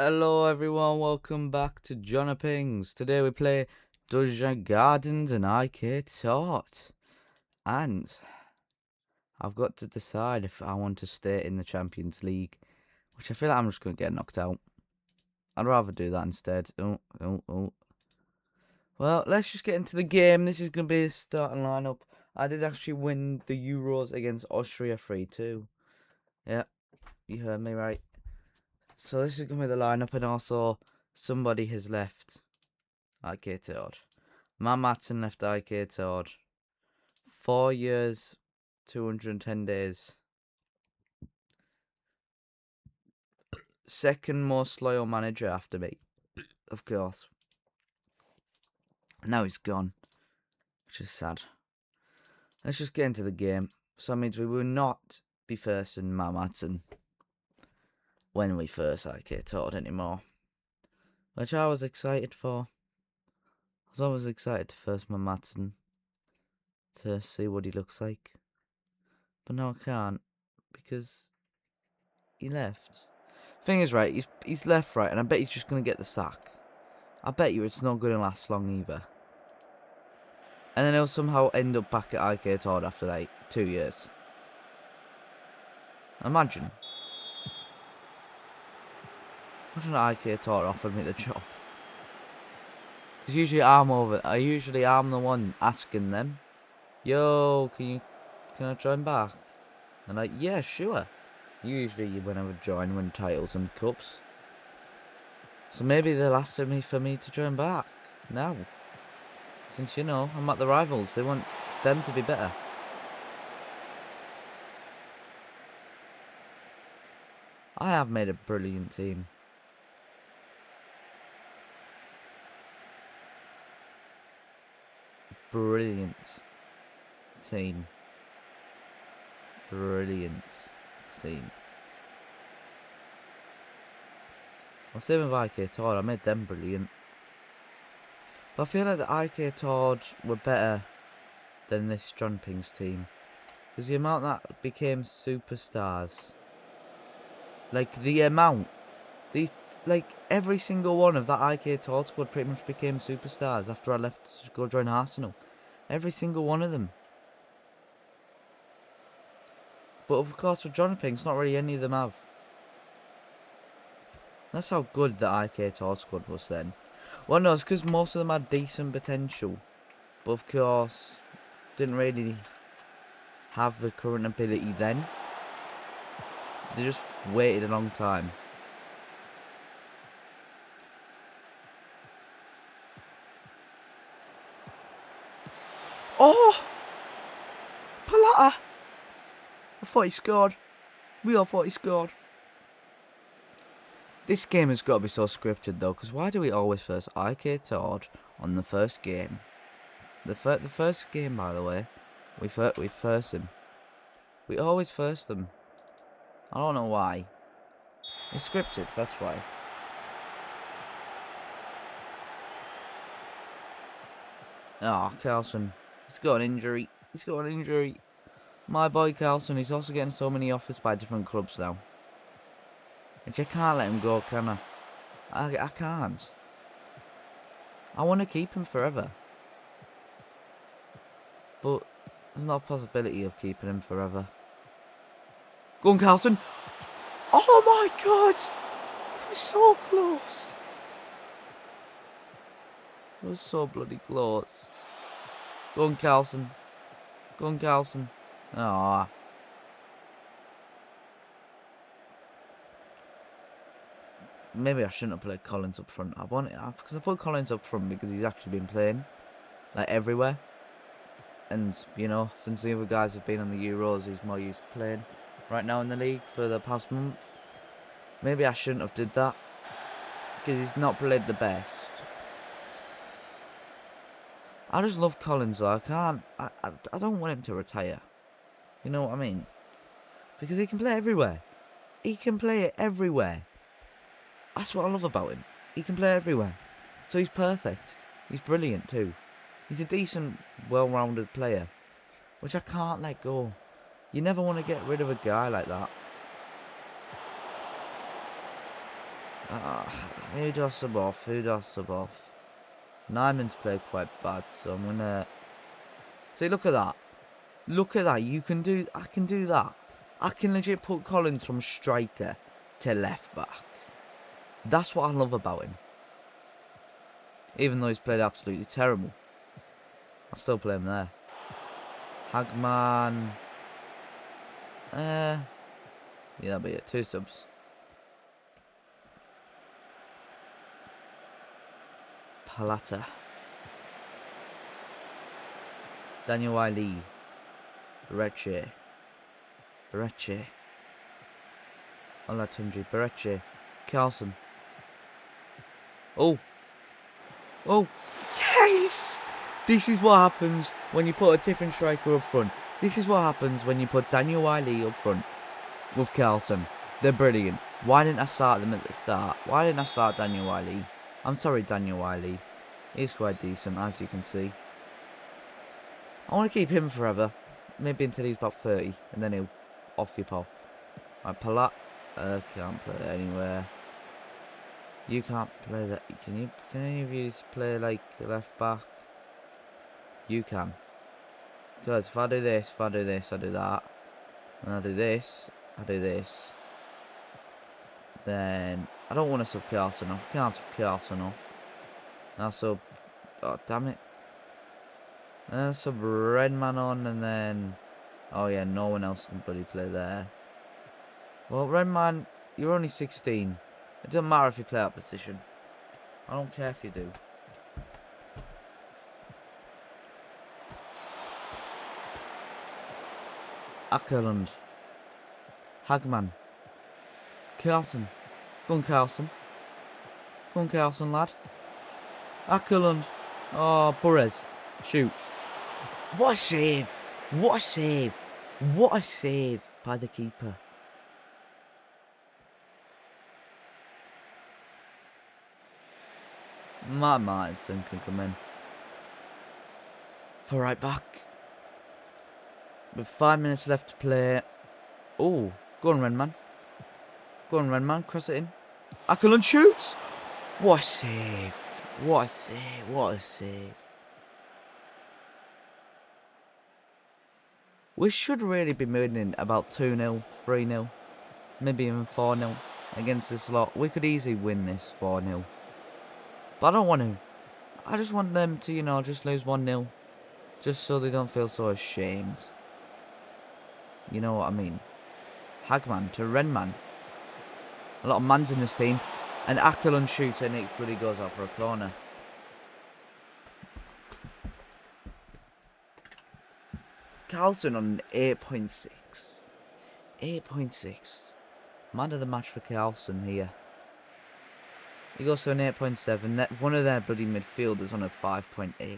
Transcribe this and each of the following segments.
Hello everyone, welcome back to Jönköping. Today we play Dungeon Gardens and IK Tort. And I've got to decide if I want to stay in the Champions League, which I feel like I'm just going to get knocked out. I'd rather do that instead. Oh. Well, let's just get into the game. This is going to be the starting lineup. I did actually win the Euros against Austria 3-2. Yeah, you heard me right. So this is going to be the lineup, and also somebody has left IK Tord. Matt Matson left IK Tord. 4 years, 210 days. Second most loyal manager after me, of course. Now he's gone, which is sad. Let's just get into the game. So that means we will not be first in Matt Matson when we first IK Tord anymore, which I was excited for. I was always excited to first Matt Matson to see what he looks like, but now I can't because he left. Thing is, right, he's left, right, and I bet he's just going to get the sack. I bet you it's not going to last long either. And then he'll somehow end up back at IK Tord after, like, 2 years. Imagine IK Tord offered me the job. Because usually I'm the one asking them, yo, can I join back? And like, yeah, sure. Usually whenever I join, win titles and cups. So maybe they'll ask me for me to join back now. Since, you know, I'm at the rivals. They want them to be better. I have made a brilliant team. Brilliant team. Brilliant team. Well, same with IK Tord. I made them brilliant. But I feel like the IK Tord were better than this Jönköping's team. Because the amount that became superstars. Like, the amount. Every single one of that IK Tord squad pretty much became superstars after I left to go join Arsenal. Every single one of them. But of course, for Jönköping, it's not really any of them have. That's how good the IK Tord squad was then. Well, no, it's because most of them had decent potential. But of course, didn't really have the current ability then. They just waited a long time. Oh! Palata! I thought he scored. We all thought he scored. This game has got to be so scripted though, because why do we always first IK Tord on the first game? The first game, by the way, we first them. We always first them. I don't know why. It's scripted, that's why. Oh, Carlson. He's got an injury. My boy Carlson, he's also getting so many offers by different clubs now. And I can't let him go, can I? I can't. I want to keep him forever. But there's no possibility of keeping him forever. Go on, Carlson. Oh my god! It was so close. It was so bloody close. Go on, Carlson. Go on, Carlson. Ah. Maybe I shouldn't have played Collins up front. Because I put Collins up front because he's actually been playing, like, everywhere. And, you know, since the other guys have been on the Euros, he's more used to playing right now in the league for the past month. Maybe I shouldn't have did that. Because he's not played the best. I just love Collins though. I don't want him to retire. You know what I mean? Because he can play everywhere. He can play it everywhere. That's what I love about him. He can play everywhere. So he's perfect. He's brilliant too. He's a decent, well-rounded player. Which I can't let go. You never want to get rid of a guy like that. Who do I sub off? Who do I sub off? Nyman's played quite bad, so I'm gonna... See, look at that. Look at that. I can do that. I can legit put Collins from striker to left back. That's what I love about him. Even though he's played absolutely terrible, I'll still play him there. Hagman. Yeah, that'll be it. 2 subs. Palata. Daniel Wiley. Bereche. Olatunji. Bereche. Carlson. Oh. Yes! This is what happens when you put a different striker up front. This is what happens when you put Daniel Wiley up front with Carlson. They're brilliant. Why didn't I start them at the start? Why didn't I start Daniel Wiley? I'm sorry, Daniel Wiley. He's quite decent, as you can see. I want to keep him forever. Maybe until he's about 30, and then he'll off your pop. Right, Palat. Can't play anywhere. You can't play that. Can any of you play like left back? You can. Because if I do this, I do that. And I do this, I do this. Then I don't want to sub Carlson off. I can't sub Carlson off. I'll sub. Oh, damn it. And then sub Redman on, and then. Oh, yeah, no one else can bloody play there. Well, Redman, you're only 16. It doesn't matter if you play that position. I don't care if you do. Ackerlund. Hagman. Carlson. Go on, Carlson. Go on, Carlson, lad. Ackerlund. Oh, Burres. Shoot. What a save. What a save. What a save by the keeper. Matt Martinson can come in. For right back. With 5 minutes left to play. Oh, go on, Redman. Go on, Redman. Cross it in. Ackerlund shoots. What a save. What a save. What a save. We should really be winning about 2-0, 3-0, maybe even 4-0 against this lot. We could easily win this 4-0. But I don't want to. I just want them to, you know, just lose 1-0. Just so they don't feel so ashamed. You know what I mean? Hagman to Renman. A lot of mans in this team. And Ackerlund shoots and it really goes out for a corner. Carlson on 8.6. 8.6. Man of the match for Carlson here. He goes to an 8.7. One of their bloody midfielders on a 5.8.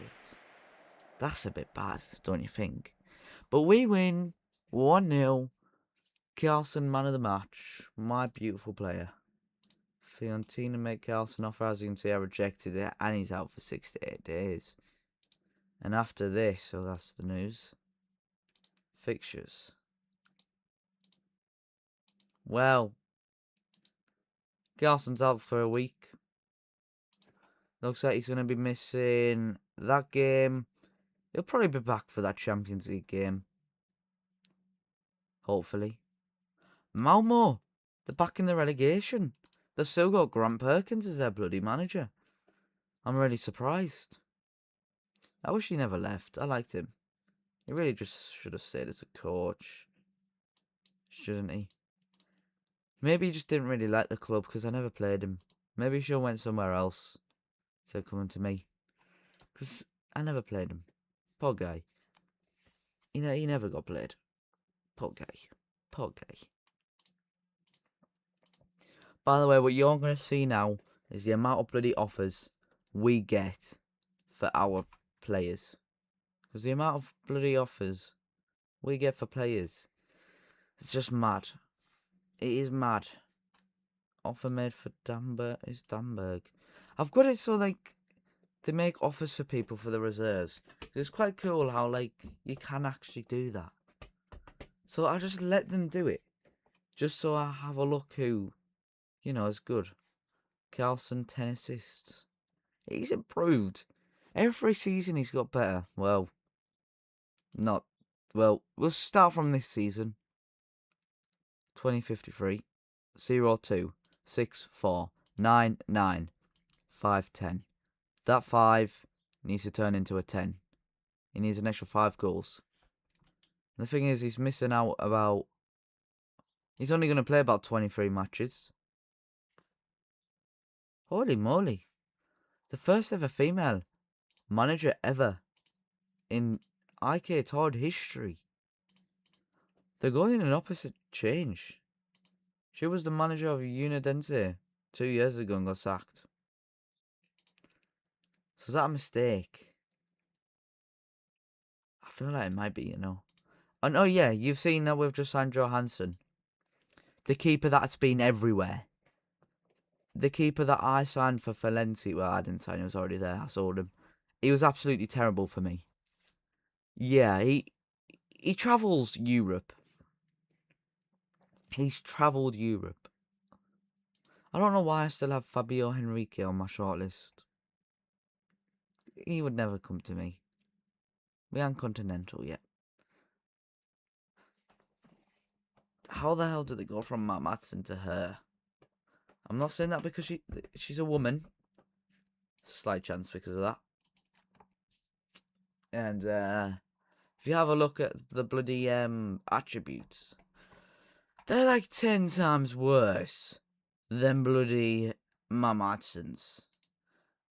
That's a bit bad, don't you think? But we win 1-0. Carlson, man of the match. My beautiful player. Fiorentina made Carlson offer. As you can see, I rejected it. And he's out for 6 to 8 days. And after this, so that's the news. Fixtures. Well, Carlson's out for a week. Looks like he's going to be missing that game. He'll probably be back for that Champions League game. Hopefully. Malmo, they're back in the relegation. They've still got Grant Perkins as their bloody manager. I'm really surprised. I wish he never left. I liked him. He really just should have stayed as a coach. Shouldn't he? Maybe he just didn't really like the club because I never played him. Maybe he should have went somewhere else instead of coming to me. Because I never played him. Poor guy. You know, he never got played. Poor guy. Poor guy. By the way, what you're going to see now is the amount of bloody offers we get for our players. Because the amount of bloody offers we get for players, it's just mad. It is mad. Offer made for Damberg. I've got it so, like, they make offers for people for the reserves. It's quite cool how, like, you can actually do that. So I just let them do it. Just so I have a look who, you know, is good. Carlson, 10 assists. He's improved. Every season he's got better. Well, not. Well, we'll start from this season. 2053. 02. 64. 99. 510. That 5 needs to turn into a 10. He needs an extra 5 goals. And the thing is, he's missing out about... He's only going to play about 23 matches. Holy moly. The first ever female manager ever in IK Todd history. They're going in an opposite change. She was the manager of Unidense 2 years ago and got sacked. So is that a mistake? I feel like it might be, you know. And oh yeah, you've seen that we've just signed Johansson. The keeper that's been everywhere. The keeper that I signed for Valencia. Well, I didn't sign him, he was already there. I sold him. He was absolutely terrible for me. Yeah, he travels Europe. He's travelled Europe. I don't know why I still have Fabio Henrique on my shortlist. He would never come to me. We aren't continental yet. How the hell did they go from Matt Matson to her? I'm not saying that because she's a woman. Slight chance because of that. And if you have a look at the bloody attributes, they're like 10 times worse than bloody Matt Matson's.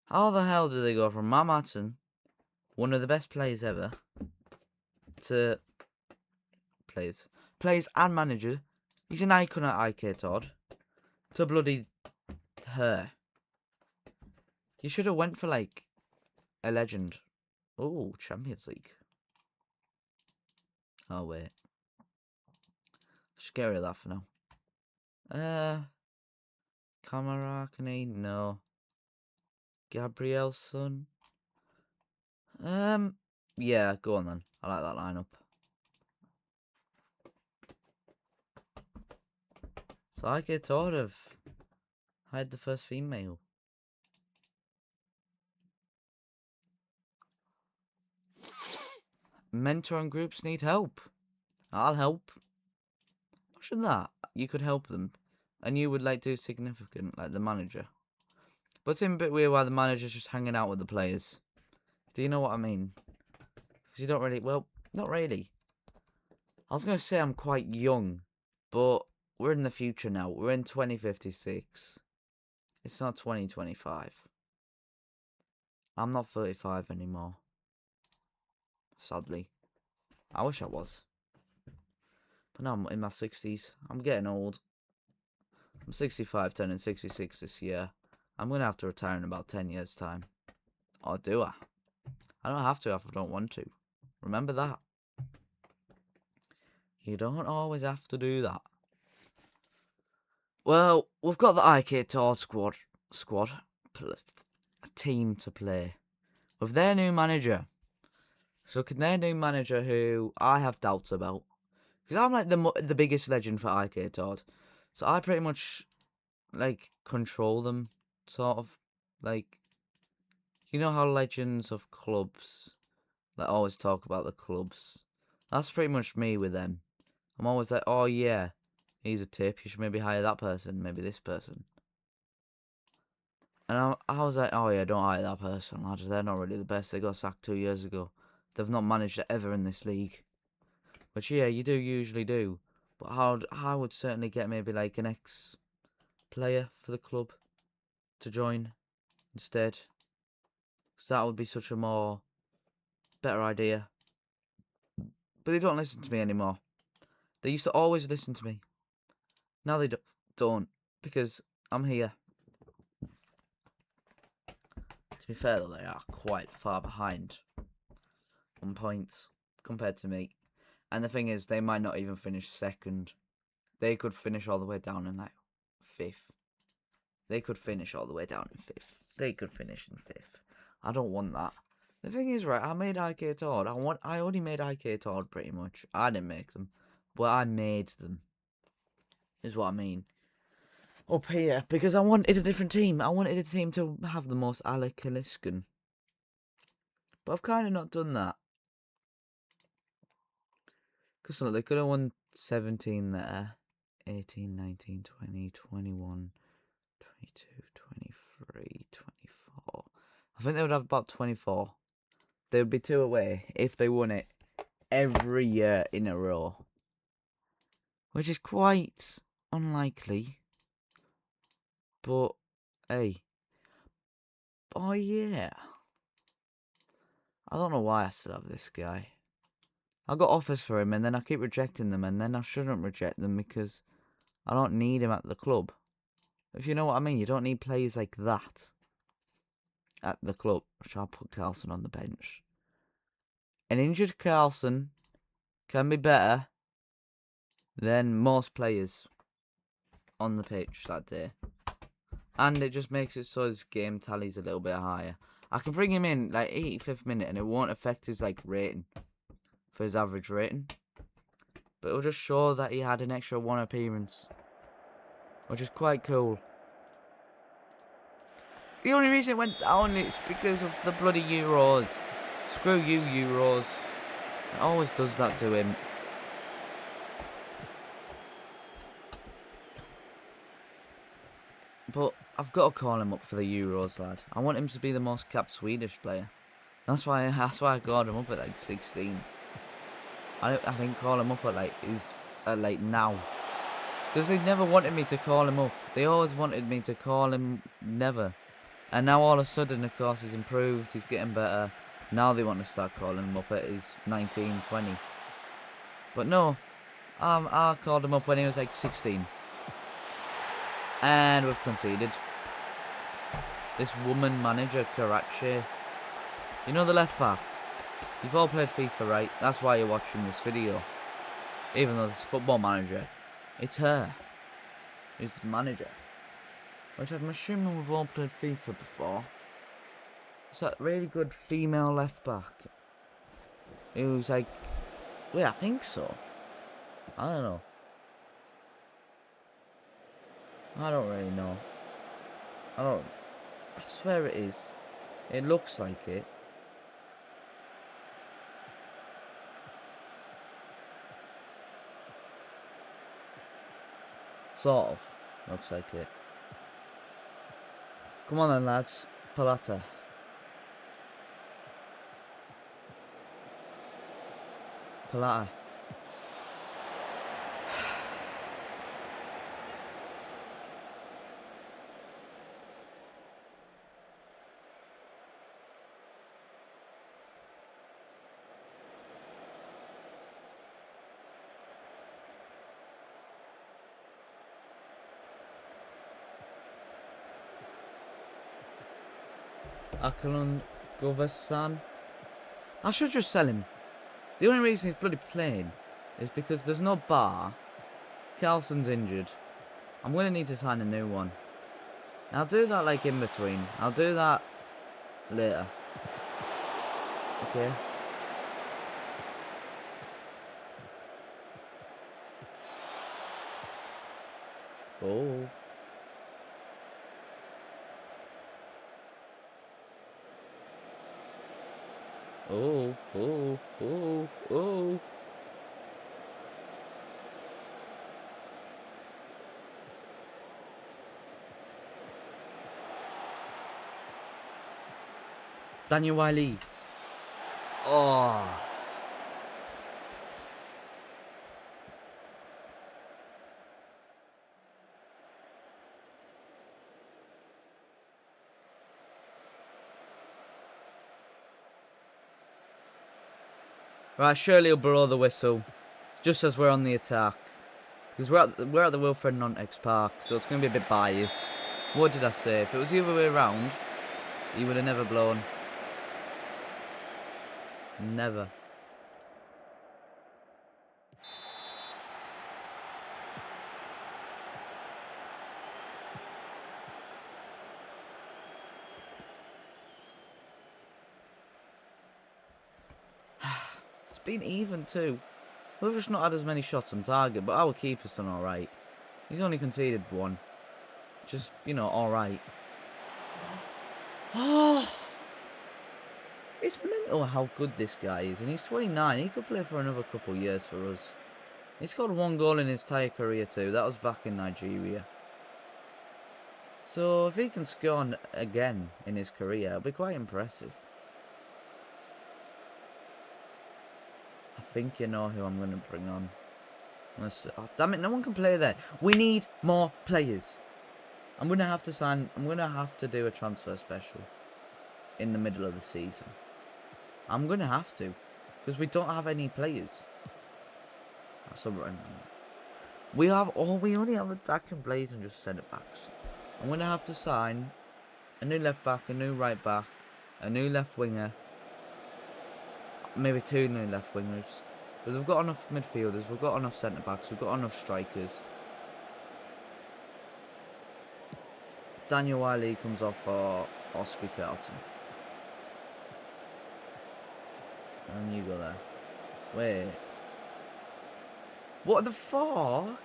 How the hell did they go from Matt Matson, one of the best players ever, to players and manager, he's an icon at IK Todd, to bloody her? You should have went for like a legend. Oh, Champions League. Oh wait, just get rid of that for now. Camara, can he? No. Gabrielson. Yeah, go on then. I like that lineup. So I get thought of hired the first female. Mentor and groups need help. I'll help. Imagine that. You could help them. And you would like do significant, like the manager. But it's a bit weird why the manager's just hanging out with the players. Do you know what I mean? Because you don't really, well, not really. I was going to say I'm quite young, but we're in the future now. We're in 2056. It's not 2025. I'm not 35 anymore. Sadly. I wish I was. But now I'm in my 60s. I'm getting old. I'm 65, turning 66 this year. I'm going to have to retire in about 10 years' time. Or do I? I don't have to if I don't want to. Remember that. You don't always have to do that. Well, we've got the IK Todd squad. A team to play. With their new manager. So can their new manager, who I have doubts about. Because I'm like the biggest legend for IK Todd. So I pretty much, like, control them. Sort of. Like, you know how legends of clubs, like, always talk about the clubs. That's pretty much me with them. I'm always like, oh yeah, he's a tip. You should maybe hire that person, maybe this person. And I was like, oh yeah, don't hire that person, lads. They're not really the best. They got sacked 2 years ago. They've not managed it ever in this league. Which, yeah, you do usually do. But I would certainly get maybe like an ex-player for the club to join instead. Because that would be such a more better idea. But they don't listen to me anymore. They used to always listen to me. Now they don't. Because I'm here. To be fair though, they are quite far behind on points compared to me. And the thing is, they might not even finish second. They could finish all the way down in like 5th. They could finish all the way down in 5th. They could finish in 5th. I don't want that. The thing is, right, I made IK Todd. I only made IK Todd pretty much. I didn't make them. But I made them. Is what I mean. up here because I wanted a different team. I wanted a team to have the most Alec Kaliskin. But I've kind of not done that. Because look, they could have won 17 there. 18, 19, 20, 21, 22, 23, 24. I think they would have about 24. They would be 2 away if they won it every year in a row. Which is quite unlikely. But, hey. Oh, yeah. I don't know why I still have this guy. I got offers for him and then I keep rejecting them, and then I shouldn't reject them because I don't need him at the club. If you know what I mean, you don't need players like that at the club. Which I'll put Carlson on the bench. An injured Carlson can be better than most players on the pitch that day. And it just makes it so his game tally's a little bit higher. I can bring him in like 85th minute and it won't affect his like rating for his average rating. But it'll just show that he had an extra 1 appearance, which is quite cool. The only reason it went down is because of the bloody Euros. Screw you, Euros. It always does that to him. But I've got to call him up for the Euros, lad. I want him to be the most capped Swedish player. That's why I called him up at like 16. I think call him up at like now. Because they never wanted me to call him up. They always wanted me to call him never. And now all of a sudden, of course, he's improved. He's getting better. Now they want to start calling him up at his 19, 20. But no. I called him up when he was like 16. And we've conceded. This woman manager, Karachi. You know the left back? You've all played FIFA, right? That's why you're watching this video. Even though this Football Manager, it's her. It's the manager. Which I'm assuming we've all played FIFA before. It's that really good female left back. It was like... Wait, I think so. I don't know. I don't really know. I swear it is. It looks like it. Sort of. Looks like it. Come on then, lads. Palata. Palata. Akalun Govasan. I should just sell him. The only reason he's bloody playing is because there's no bar. Carlson's injured. I'm going to need to sign a new one. I'll do that like in between. I'll do that later. Okay. Oh. Oh, oh, oh, oh. Daniel Wiley. Oh. Right, surely he'll blow the whistle, just as we're on the attack. Because we're at the Wilfred Nontex Park, so it's going to be a bit biased. What did I say? If it was the other way around, he would have never blown. Never. It's been even too. We've just not had as many shots on target, but our keeper's done alright. He's only conceded 1. just, you know, alright. Oh, it's mental how good this guy is, and he's 29. He could play for another couple of years for us. He scored 1 goal in his entire career too. That was back in Nigeria. So if he can score again in his career, it'll be quite impressive. I think you know who I'm going to bring on. Oh, damn it, no one can play there. We need more players. I'm going to have to do a transfer special in the middle of the season. I'm going to have to, because we don't have any players. That's all right. We only have attacking players and just centre backs. I'm going to have to sign a new left back, a new right back, a new left winger, maybe 2 new left wingers. Because we've got enough midfielders, we've got enough centre backs, we've got enough strikers. Daniel Wiley comes off for Oscar Carlson. And you go there. Wait. What the fuck?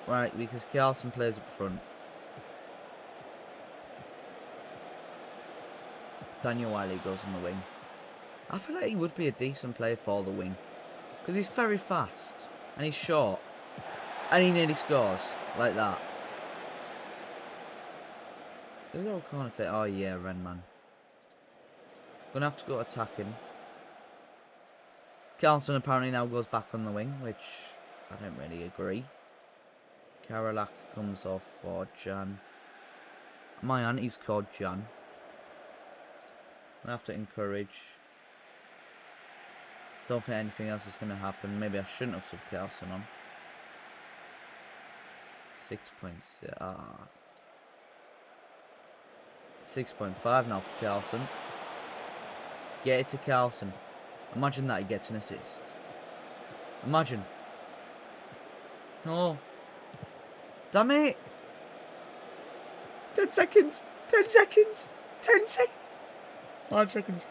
Right, because Carlson plays up front. Daniel Wiley goes on the wing. I feel like he would be a decent player for the wing. Because he's very fast. And he's short. And he nearly scores. Like that. Who's our corner take? Oh yeah, Renman. Gonna have to go attacking. Carlson apparently now goes back on the wing, which I don't really agree. Karalak comes off for Jan. My auntie's called Jan. I have to encourage. Don't think anything else is going to happen. Maybe I shouldn't have subbed Carlson on. 6.6. 6.5 now for Carlson. Get it to Carlson. Imagine that he gets an assist. Imagine. No. Damn it. 10 seconds. 10 seconds. 10 seconds. 5 seconds.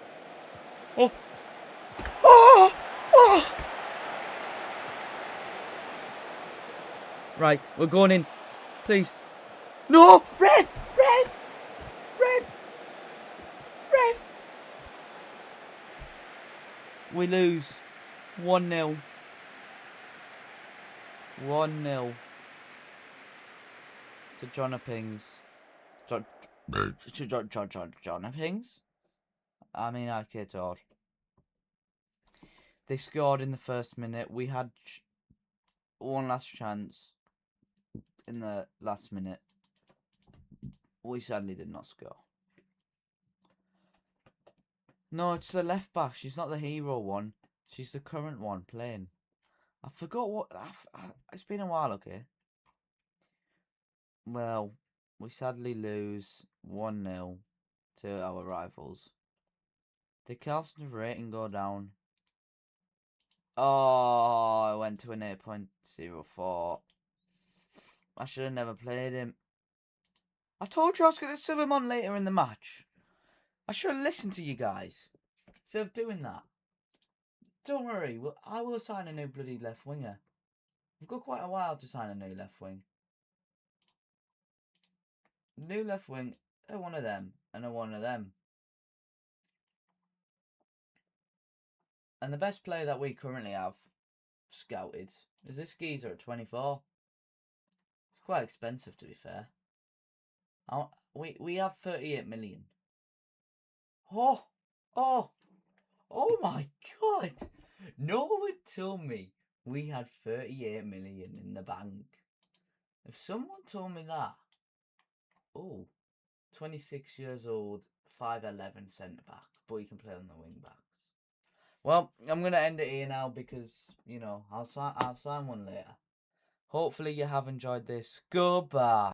Oh. Oh. Oh. Right, we're going in. Please. No. Ref. Ref. Ref. Ref. We lose 1-0. 1-0 to Jönköpings. Jönköpings? I mean, I kid odd. They scored in the first minute. We had one last chance in the last minute. We sadly did not score. No, it's the left back. She's not the hero one. She's the current one playing. I forgot what... it's been a while, okay? Well, we sadly lose 1-0 to our rivals. Did Carlson's rating go down? Oh, I went to an 8.04. I should have never played him. I told you I was going to sub him on later in the match. I should have listened to you guys instead of doing that. Don't worry, I will sign a new bloody left winger. We've got quite a while to sign a new left wing. New left wing, one of them, and one of them. And the best player that we currently have scouted is this geezer at 24. It's quite expensive, to be fair. We have 38 million. Oh my god! No one told me we had 38 million in the bank. If someone told me that, 26 years old, 5'11" centre back, but he can play on the wing backs. Well, I'm gonna end it here now because I'll sign one later. Hopefully you have enjoyed this. Goodbye.